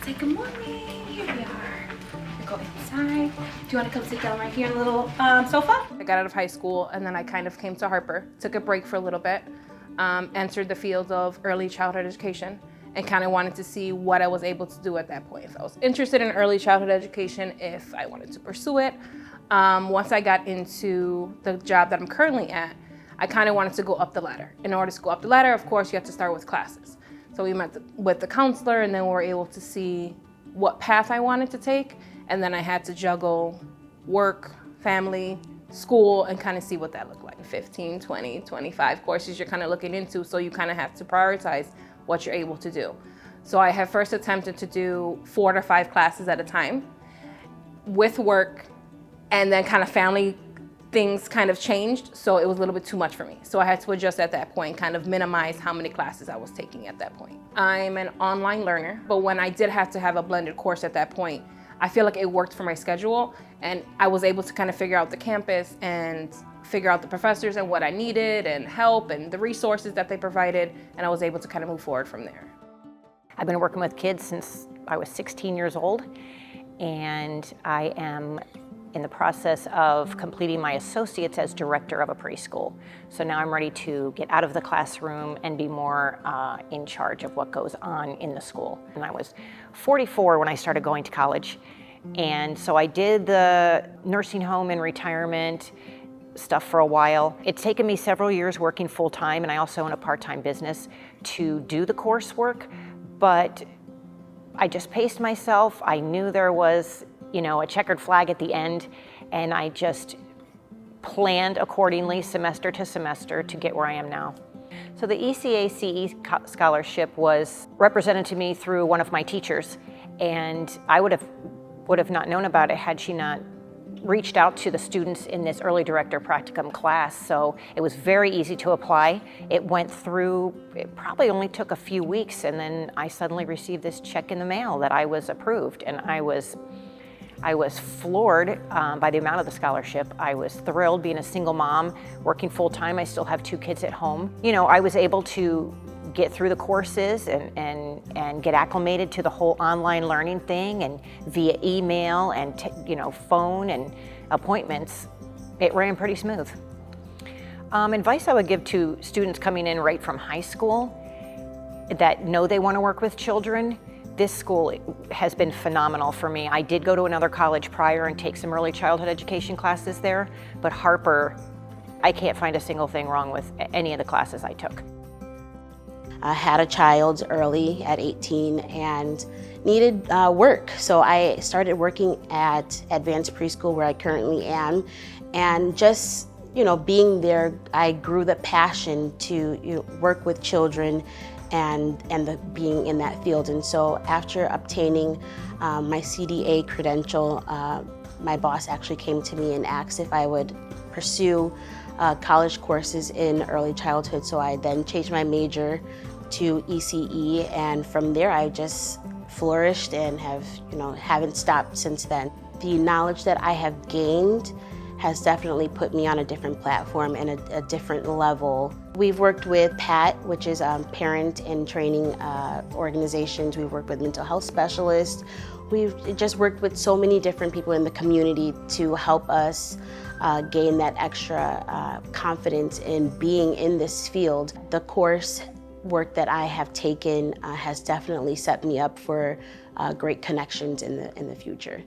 Say good morning. Here we are. We go inside. Do you want to come sit down right here on the little sofa? I got out of high school and then I kind of came to Harper, took a break for a little bit, entered the field of early childhood education, and kind of wanted to see what I was able to do at that point. If I was interested in early childhood education, if I wanted to pursue it. Once I got into the job that I'm currently at, I kind of wanted to go up the ladder. In order to go up the ladder, of course, you have to start with classes. So we met with the counselor, and then we were able to see what path I wanted to take. And then I had to juggle work, family, school, and kind of see what that looked like. 15, 20, 25 courses you're kind of looking into, so you kind of have to prioritize what you're able to do. So I had first attempted to do 4 to 5 classes at a time with work, and then kind of family things kind of changed, so it was a little bit too much for me. So I had to adjust at that point, kind of minimize how many classes I was taking at that point. I'm an online learner, but when I did have to have a blended course at that point, I feel like it worked for my schedule, and I was able to kind of figure out the campus and figure out the professors and what I needed and help and the resources that they provided, and I was able to kind of move forward from there. I've been working with kids since I was 16 years old, and I am in the process of completing my associates as director of a preschool. So now I'm ready to get out of the classroom and be more in charge of what goes on in the school. And I was 44 when I started going to college. And so I did the nursing home and retirement stuff for a while. It's taken me several years working full-time, and I also own a part-time business, to do the coursework, but I just paced myself. I knew there was a checkered flag at the end, and I just planned accordingly semester to semester to get where I am now. So the ECACE scholarship was represented to me through one of my teachers, and I would have not known about it had she not reached out to the students in this early director practicum class. So it was very easy to apply. It went through, it probably only took a few weeks, and then I suddenly received this check in the mail that I was approved, and I was floored by the amount of the scholarship. I was thrilled being a single mom, working full-time. I still have 2 kids at home. I was able to get through the courses and get acclimated to the whole online learning thing, and via email and phone and appointments, it ran pretty smooth. Advice I would give to students coming in right from high school that know they want to work with children: this school has been phenomenal for me. I did go to another college prior and take some early childhood education classes there, but Harper, I can't find a single thing wrong with any of the classes I took. I had a child early at 18 and needed work. So I started working at Advanced Preschool, where I currently am, and just being there, I grew the passion to work with children and being in that field. And so after obtaining my CDA credential, my boss actually came to me and asked if I would pursue college courses in early childhood. So I then changed my major to ECE, and from there I just flourished and haven't stopped since then. The knowledge that I have gained has definitely put me on a different platform and a different level. We've worked with PAT, which is parent and training organizations. We've worked with mental health specialists. We've just worked with so many different people in the community to help us gain that extra confidence in being in this field. The course work that I have taken has definitely set me up for great connections in the future.